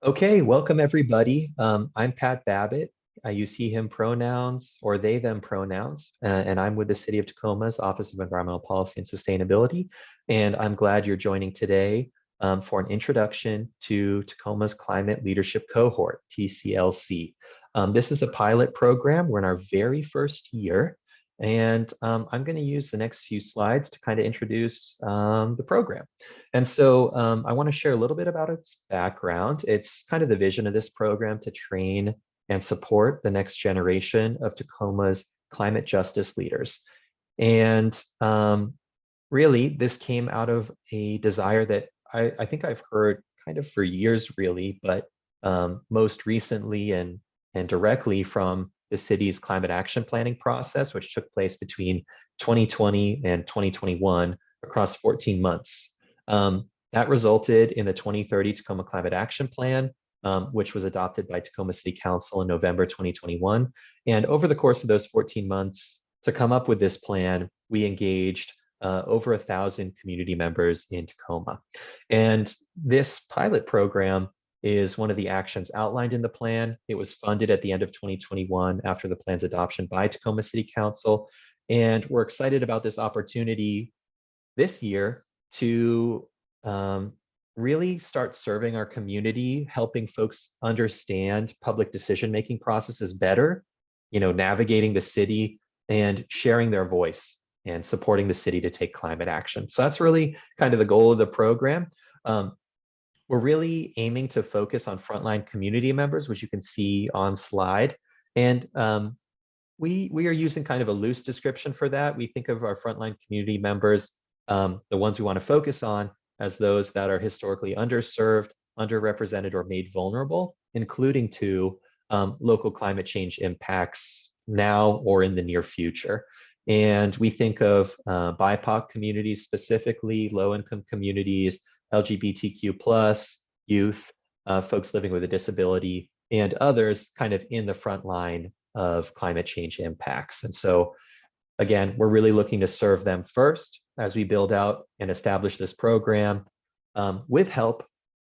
Okay, welcome everybody. I'm Pat Babbitt. I use he, him pronouns or they, them pronouns, and I'm with the City of Tacoma's Office of Environmental Policy and Sustainability. And I'm glad you're joining today for an introduction to Tacoma's Climate Leadership Cohort, TCLC. This is a pilot program. We're in our very first year. And I'm going to use the next few slides to kind of introduce the program. And so I want to share a little bit about its background. It's kind of the vision of this program to train and support the next generation of Tacoma's climate justice leaders. And really, this came out of a desire that I think I've heard kind of for years, really, but most recently and directly from the city's climate action planning process, which took place between 2020 and 2021 across 14 months. That resulted in the 2030 Tacoma Climate Action Plan, which was adopted by Tacoma City Council in November 2021. And over the course of those 14 months, to come up with this plan, we engaged over 1,000 community members in Tacoma. And this pilot program is one of the actions outlined in the plan. It was funded at the end of 2021 after the plan's adoption by Tacoma City Council. And we're excited about this opportunity this year to really start serving our community, helping folks understand public decision-making processes better, navigating the city and sharing their voice and supporting the city to take climate action. So that's really kind of the goal of the program. We're really aiming to focus on frontline community members, which you can see on slide. And we are using kind of a loose description for that. We think of our frontline community members, the ones we want to focus on, as those that are historically underserved, underrepresented, or made vulnerable, including to local climate change impacts now or in the near future. And we think of BIPOC communities specifically, low-income communities, LGBTQ+, youth, folks living with a disability, and others kind of in the front line of climate change impacts. And so, again, we're really looking to serve them first as we build out and establish this program with help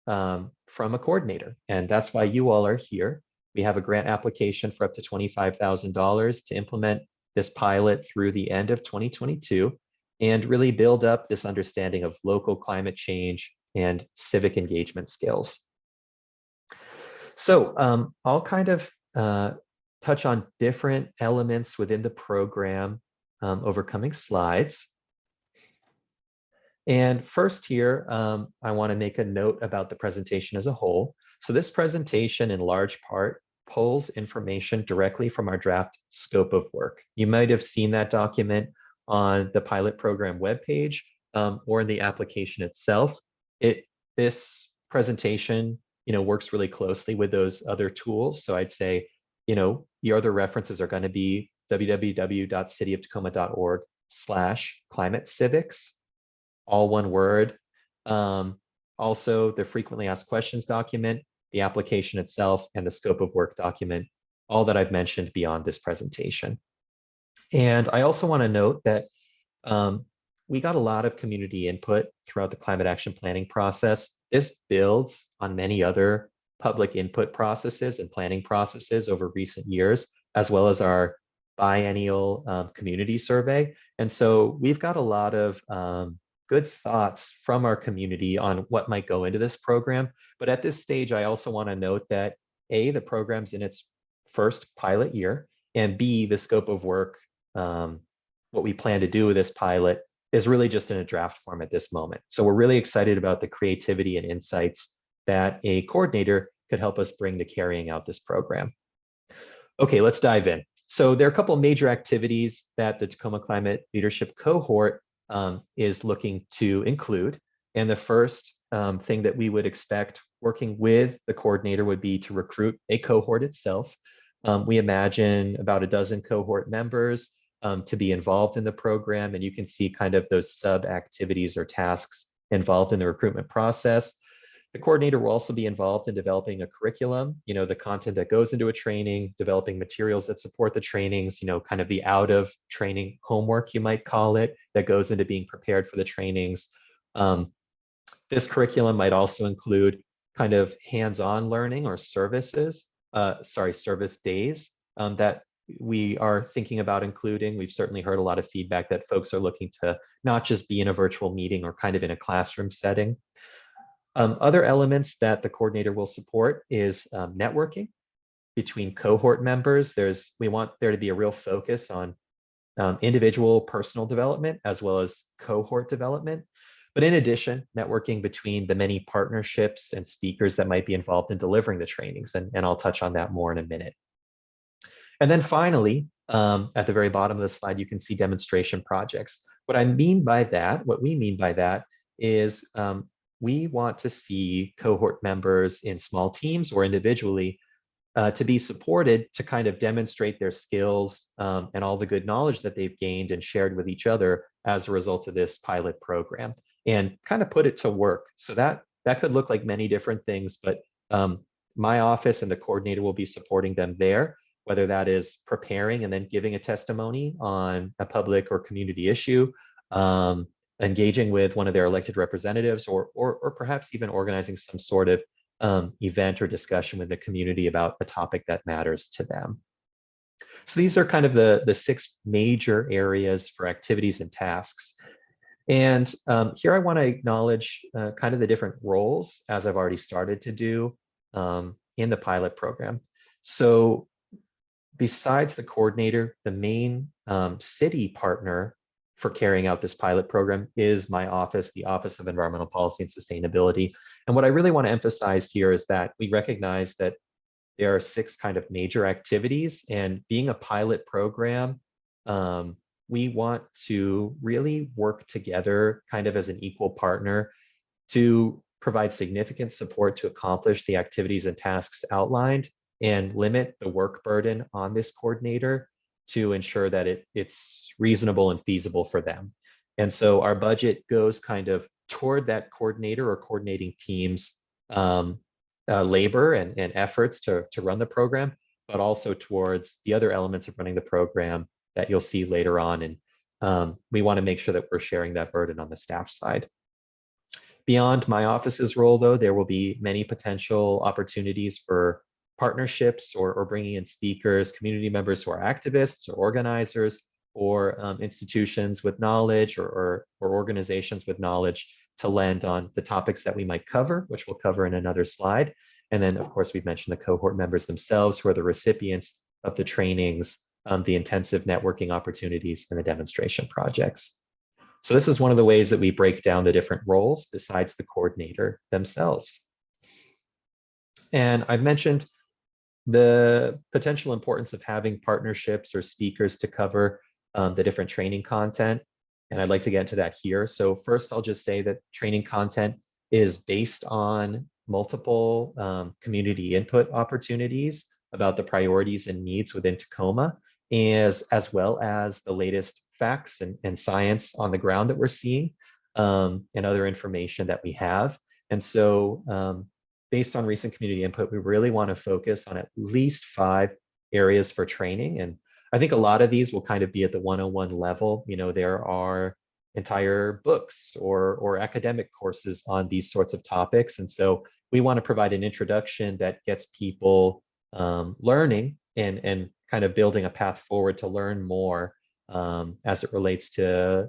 from a coordinator. And that's why you all are here. We have a grant application for up to $25,000 to implement this pilot through the end of 2022 and really build up this understanding of local climate change and civic engagement skills. So I'll kind of touch on different elements within the program over coming slides. And first here, I want to make a note about the presentation as a whole. So this presentation in large part pulls information directly from our draft scope of work. You might have seen that document on the pilot program webpage or in the application itself. This presentation works really closely with those other tools. So I'd say the other references are going to be www.cityoftacoma.org/climate-civics, all one word. Also, the frequently asked questions document, the application itself, and the scope of work document, all that I've mentioned beyond this presentation. And I also want to note that we got a lot of community input throughout the climate action planning process. This builds on many other public input processes and planning processes over recent years, as well as our biennial community survey. And so we've got a lot of good thoughts from our community on what might go into this program. But at this stage, I also want to note that A, the program's in its first pilot year, and B, the scope of work, what we plan to do with this pilot is really just in a draft form at this moment. So we're really excited about the creativity and insights that a coordinator could help us bring to carrying out this program. Okay, let's dive in. So there are a couple of major activities that the Tacoma Climate Leadership Cohort is looking to include. And the first thing that we would expect working with the coordinator would be to recruit a cohort itself. We imagine about a dozen cohort members to be involved in the program, and you can see kind of those sub-activities or tasks involved in the recruitment process. The coordinator will also be involved in developing a curriculum, the content that goes into a training, developing materials that support the trainings, kind of the out of training homework, you might call it, that goes into being prepared for the trainings. This curriculum might also include kind of hands-on learning or services, service days that we are thinking about including. We've certainly heard a lot of feedback that folks are looking to not just be in a virtual meeting or kind of in a classroom setting. Other elements that the coordinator will support is networking between cohort members. We want there to be a real focus on individual personal development as well as cohort development. But in addition, networking between the many partnerships and speakers that might be involved in delivering the trainings. And I'll touch on that more in a minute. And then finally, at the very bottom of the slide, you can see demonstration projects. What we mean by that is we want to see cohort members in small teams or individually to be supported to kind of demonstrate their skills and all the good knowledge that they've gained and shared with each other as a result of this pilot program, and kind of put it to work. So that could look like many different things, but my office and the coordinator will be supporting them there, whether that is preparing and then giving a testimony on a public or community issue, engaging with one of their elected representatives, or perhaps even organizing some sort of event or discussion with the community about a topic that matters to them. So these are kind of the 6 major areas for activities and tasks. And here I want to acknowledge kind of the different roles, as I've already started to do in the pilot program. So besides the coordinator, the main city partner for carrying out this pilot program is my office, the Office of Environmental Policy and Sustainability. And what I really want to emphasize here is that we recognize that there are 6 kind of major activities, and being a pilot program, we want to really work together kind of as an equal partner to provide significant support to accomplish the activities and tasks outlined and limit the work burden on this coordinator to ensure that it's reasonable and feasible for them. And so our budget goes kind of toward that coordinator or coordinating team's labor and efforts to run the program, but also towards the other elements of running the program that you'll see later on. And we want to make sure that we're sharing that burden on the staff side. Beyond my office's role, though, there will be many potential opportunities for partnerships or bringing in speakers, community members who are activists or organizers, or institutions with knowledge or organizations with knowledge to lend on the topics that we might cover, which we'll cover in another slide. And then, of course, we've mentioned the cohort members themselves, who are the recipients of the trainings, the intensive networking opportunities, and the demonstration projects. So this is one of the ways that we break down the different roles besides the coordinator themselves. And I've mentioned the potential importance of having partnerships or speakers to cover the different training content. And I'd like to get into that here. So first, I'll just say that training content is based on multiple community input opportunities about the priorities and needs within Tacoma, as well as the latest facts and science on the ground that we're seeing, and other information that we have. And so based on recent community input, we really want to focus on at least 5 areas for training. And I think a lot of these will kind of be at the 101 level. You know, there are entire books or academic courses on these sorts of topics. And so we want to provide an introduction that gets people learning and kind of building a path forward to learn more as it relates to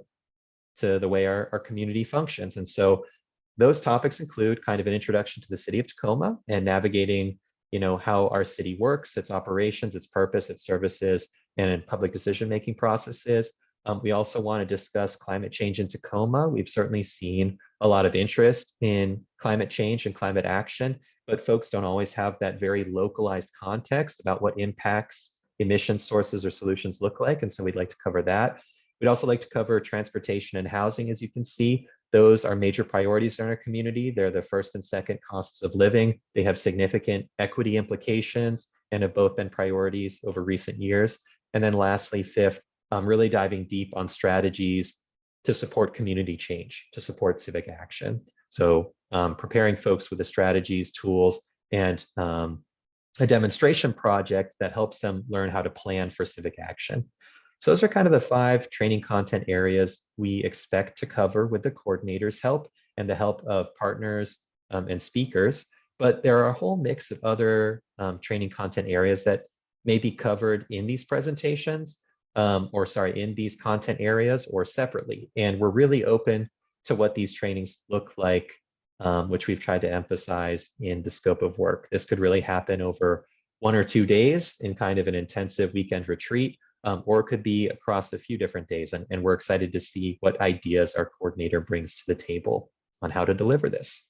the way our community functions. And so those topics include kind of an introduction to the city of Tacoma and navigating, you know, how our city works, its operations, its purpose, its services, and public decision-making processes. We also want to discuss climate change in Tacoma. We've certainly seen a lot of interest in climate change and climate action, but folks don't always have that very localized context about what impacts emission sources or solutions look like. And so we'd like to cover that. We'd also like to cover transportation and housing. As you can see, those are major priorities in our community. They're the first and second costs of living. They have significant equity implications and have both been priorities over recent years. And then lastly, 5th, really diving deep on strategies to support community change, to support civic action. So preparing folks with the strategies, tools, and a demonstration project that helps them learn how to plan for civic action. So those are kind of the 5 training content areas we expect to cover with the coordinator's help and the help of partners and speakers. But there are a whole mix of other training content areas that may be covered in these presentations, or sorry, in these content areas or separately. And we're really open to what these trainings look like, which we've tried to emphasize in the scope of work. This could really happen over 1 or 2 days in kind of an intensive weekend retreat, or it could be across a few different days. And we're excited to see what ideas our coordinator brings to the table on how to deliver this.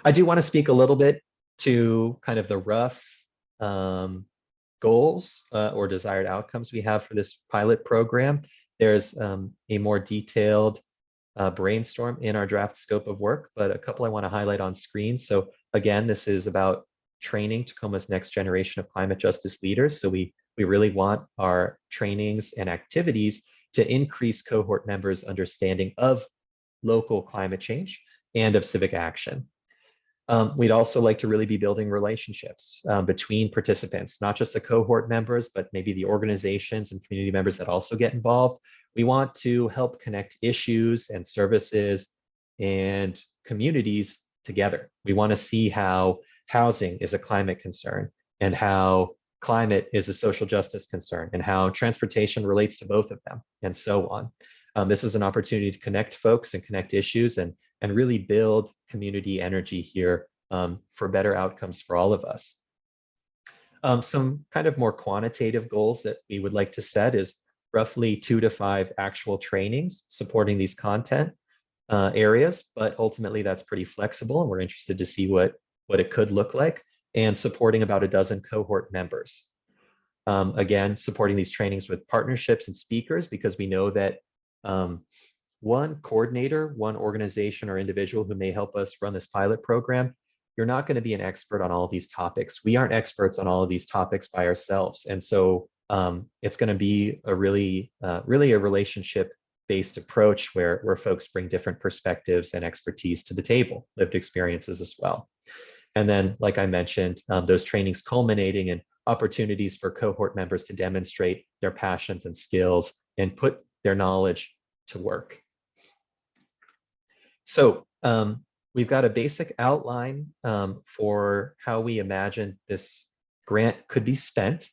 I do want to speak a little bit to kind of the rough goals or desired outcomes we have for this pilot program. There's a more detailed brainstorm in our draft scope of work, but a couple I want to highlight on screen. So again, this is about training Tacoma's next generation of climate justice leaders. So we really want our trainings and activities to increase cohort members' understanding of local climate change and of civic action. We'd also like to really be building relationships between participants, not just the cohort members, but maybe the organizations and community members that also get involved. We want to help connect issues and services and communities together. We want to see how housing is a climate concern and how climate is a social justice concern and how transportation relates to both of them and so on. This is an opportunity to connect folks and connect issues and really build community energy here for better outcomes for all of us. Some kind of more quantitative goals that we would like to set is roughly 2 to 5 actual trainings supporting these content areas, but ultimately that's pretty flexible and we're interested to see what it could look like, and supporting about a dozen cohort members. Again, supporting these trainings with partnerships and speakers, because we know that one coordinator, one organization or individual who may help us run this pilot program, you're not going to be an expert on all of these topics. We aren't experts on all of these topics by ourselves. And so it's going to be a really a relationship-based approach where folks bring different perspectives and expertise to the table, lived experiences as well. And then, like I mentioned, those trainings culminating in opportunities for cohort members to demonstrate their passions and skills and put their knowledge to work. So we've got a basic outline for how we imagine this grant could be spent.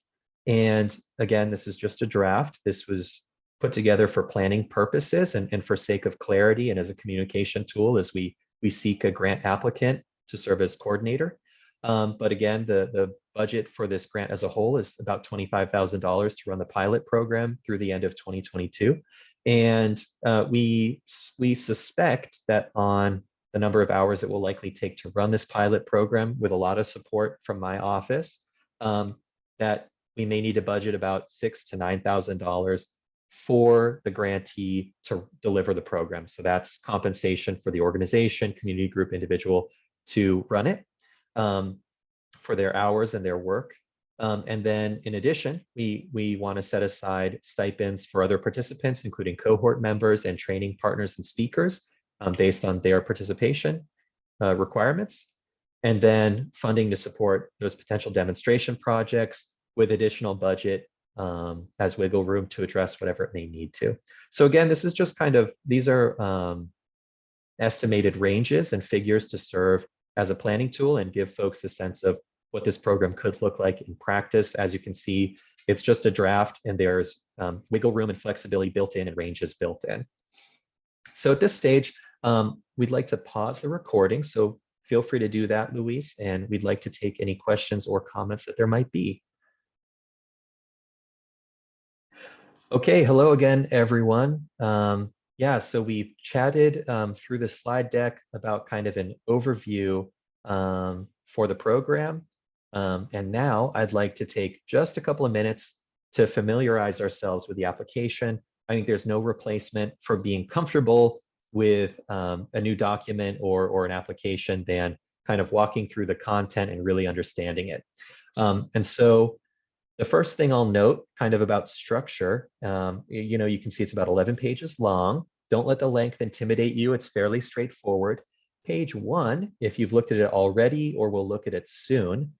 And again, this is just a draft. This was put together for planning purposes and for sake of clarity and as a communication tool as we seek a grant applicant to serve as coordinator. But again, the budget for this grant as a whole is about $25,000 to run the pilot program through the end of 2022. And we suspect that on the number of hours it will likely take to run this pilot program with a lot of support from my office, that we may need to budget about $6,000 to $9,000 for the grantee to deliver the program. So that's compensation for the organization, community group, individual to run it for their hours and their work. And then in addition, we want to set aside stipends for other participants, including cohort members and training partners and speakers based on their participation requirements. And then funding to support those potential demonstration projects with additional budget as wiggle room to address whatever it may need to. So again, this is just kind of, these are estimated ranges and figures to serve as a planning tool and give folks a sense of what this program could look like in practice. As you can see, it's just a draft and there's wiggle room and flexibility built in and ranges built in. So at this stage, we'd like to pause the recording. So feel free to do that, Luis, and we'd like to take any questions or comments that there might be. Okay, hello again, everyone. Yeah, so we've chatted through the slide deck about kind of an overview for the program. And now I'd like to take just a couple of minutes to familiarize ourselves with the application. I think there's no replacement for being comfortable with a new document or an application than kind of walking through the content and really understanding it. And so the first thing I'll note kind of about structure, you can see it's about 11 pages long. Don't let the length intimidate you. It's fairly straightforward. Page 1, if you've looked at it already or will look at it soon,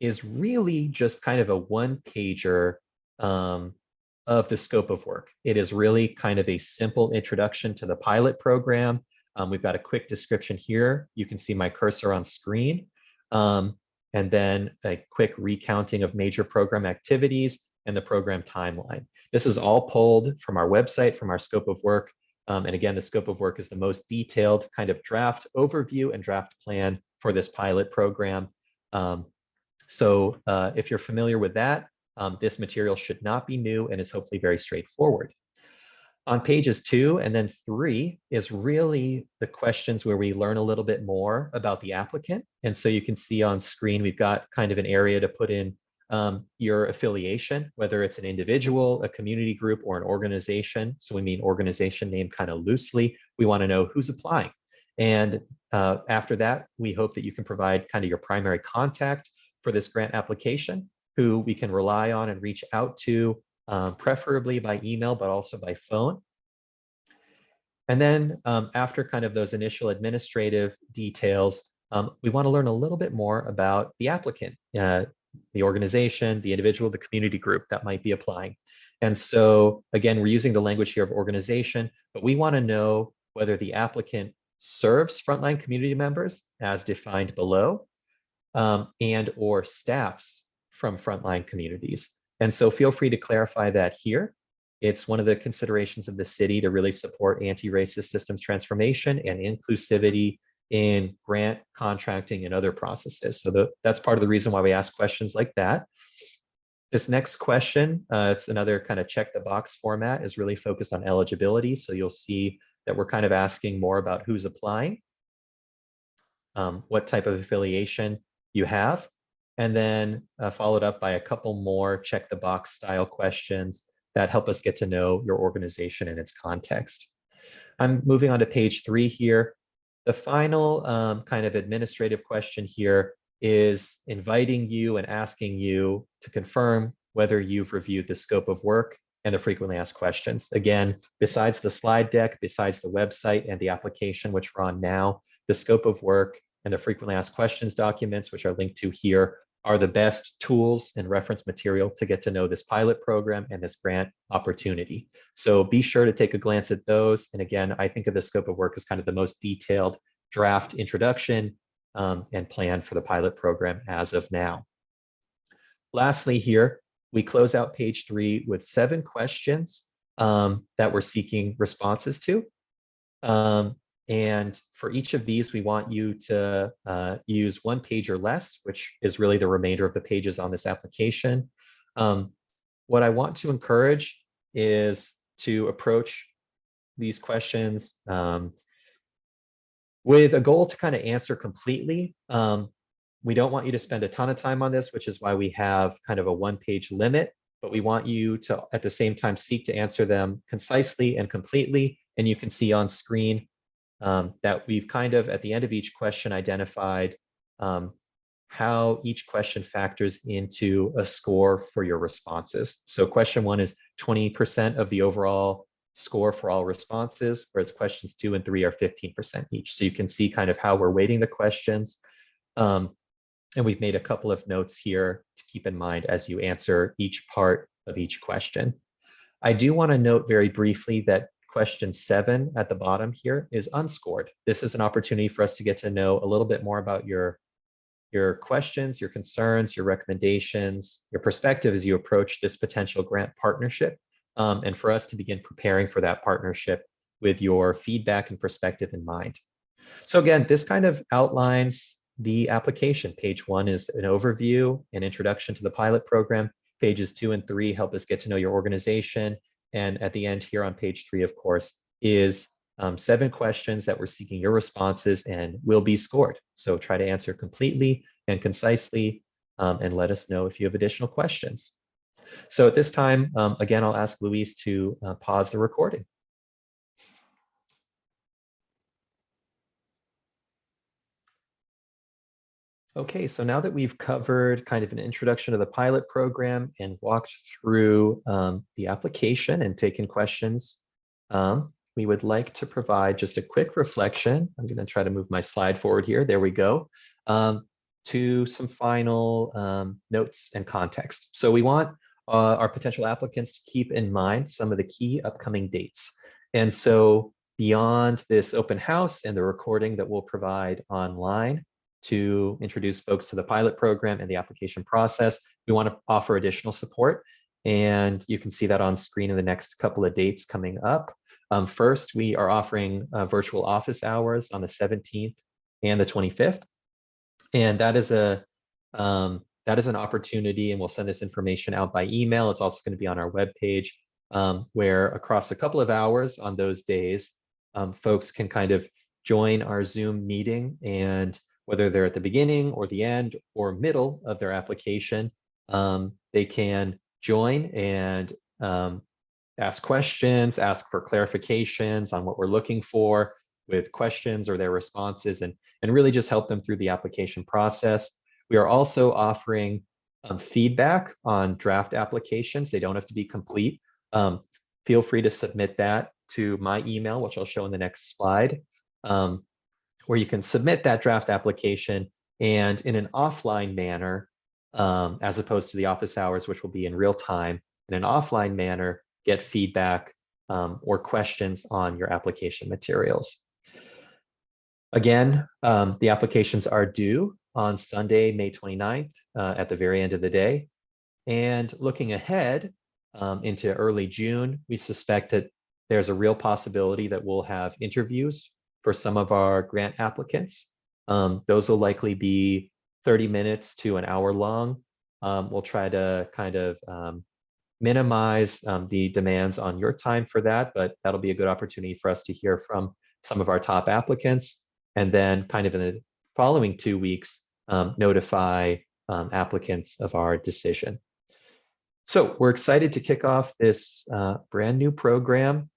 is really just kind of a one-pager of the scope of work. It is really kind of a simple introduction to the pilot program, We've got a quick description here. You can see my cursor on screen. And then a quick recounting of major program activities and the program timeline. This is all pulled from our website, from our scope of work. And again, the scope of work is the most detailed kind of draft overview and draft plan for this pilot program. So if you're familiar with that, this material should not be new and is hopefully very straightforward. On pages 2 and then 3 is really the questions where we learn a little bit more about the applicant. And so you can see on screen, we've got kind of an area to put in your affiliation, whether it's an individual, a community group, or an organization. So we mean organization name kind of loosely. We want to know who's applying. And after that, we hope that you can provide kind of your primary contact for this grant application, who we can rely on and reach out to, preferably by email, but also by phone. And then after kind of those initial administrative details, we want to learn a little bit more about the applicant, the organization, the individual, the community group that might be applying. And so again, we're using the language here of organization, but we want to know whether the applicant serves frontline community members as defined below, and or staffs from frontline communities. And so feel free to clarify that here. It's one of the considerations of the city to really support anti-racist systems transformation and inclusivity in grant contracting and other processes. So that's part of the reason why we ask questions like that. This next question, it's another kind of check the box format, is really focused on eligibility. So you'll see that we're kind of asking more about who's applying, what type of affiliation you have, and then followed up by a couple more check the box style questions that help us get to know your organization and its context. I'm moving on to page 3 here. The final kind of administrative question here is inviting you and asking you to confirm whether you've reviewed the scope of work and the frequently asked questions. Again, besides the slide deck, besides the website and the application, which we're on now, the scope of work and the frequently asked questions documents, which are linked to here, are the best tools and reference material to get to know this pilot program and this grant opportunity. So be sure to take a glance at those. And again, I think of the scope of work as kind of the most detailed draft introduction and plan for the pilot program as of now. Lastly here, we close out page 3 with 7 questions that we're seeking responses to. And for each of these, we want you to use 1 page or less, which is really the remainder of the pages on this application. What I want to encourage is to approach these questions with a goal to kind of answer completely. We don't want you to spend a ton of time on this, which is why we have kind of a 1-page limit, but we want you to at the same time seek to answer them concisely and completely. And you can see on screen that we've kind of, at the end of each question, identified how each question factors into a score for your responses. So question 1 is 20% of the overall score for all responses, whereas questions 2 and 3 are 15% each. So you can see kind of how we're weighting the questions. And we've made a couple of notes here to keep in mind as you answer each part of each question. I do want to note very briefly that question 7 at the bottom here is unscored. This is an opportunity for us to get to know a little bit more about your questions, your concerns, your recommendations, your perspective as you approach this potential grant partnership, and for us to begin preparing for that partnership with your feedback and perspective in mind. So again, this kind of outlines the application. Page 1 is an overview, an introduction to the pilot program. Pages 2 and 3 help us get to know your organization. And at the end here on page 3, of course, is 7 questions that we're seeking your responses and will be scored. So try to answer completely and concisely, and let us know if you have additional questions. So at this time, again, I'll ask Luis to pause the recording. Okay, so now that we've covered kind of an introduction to the pilot program and walked through the application and taken questions, we would like to provide just a quick reflection. I'm going to try to move my slide forward here. There we go. To some final notes and context. So we want our potential applicants to keep in mind some of the key upcoming dates. And so Beyond this open house and the recording that we'll provide online to introduce folks to the pilot program and the application process, we want to offer additional support. And you can see that on screen in the next couple of dates coming up. First, we are offering virtual office hours on the 17th and the 25th. And that is an opportunity, and we'll send this information out by email. It's also going to be on our webpage, where across a couple of hours on those days, folks can kind of join our Zoom meeting, and whether they're at the beginning or the end or middle of their application, they can join and ask questions, ask for clarifications on what we're looking for with questions or their responses, and really just help them through the application process. We are also offering feedback on draft applications. They don't have to be complete. Feel free to submit that to my email, which I'll show in the next slide, where you can submit that draft application and in an offline manner, as opposed to the office hours, which will be in real time, in an offline manner, get feedback or questions on your application materials. Again, the applications are due on Sunday, May 29th, at the very end of the day. And looking ahead into early June, we suspect that there's a real possibility that we'll have interviews for some of our grant applicants. Those will likely be 30 minutes to an hour long. We'll try to kind of minimize the demands on your time for that, but that'll be a good opportunity for us to hear from some of our top applicants. And then kind of in the following 2 weeks, notify applicants of our decision. So we're excited to kick off this brand new program,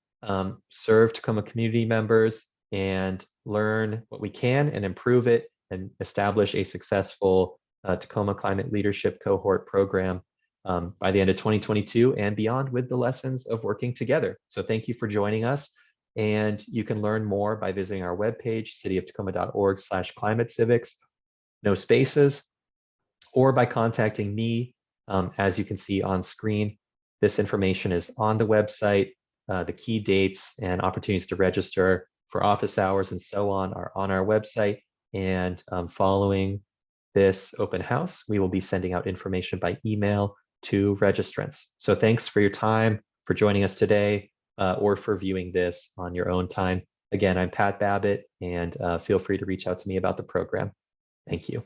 serve Tacoma community members and learn what we can and improve it and establish a successful Tacoma Climate Leadership Cohort program by the end of 2022 and beyond, with the lessons of working together. So thank you for joining us. And you can learn more by visiting our webpage, cityoftacoma.org/climate-civics, no spaces, or by contacting me. As you can see on screen, this information is on the website. The key dates and opportunities to register for office hours and so on are on our website. And following this open house, we will be sending out information by email to registrants. So thanks for your time, for joining us today, or for viewing this on your own time. Again, I'm Pat Babbitt, and feel free to reach out to me about the program. Thank you.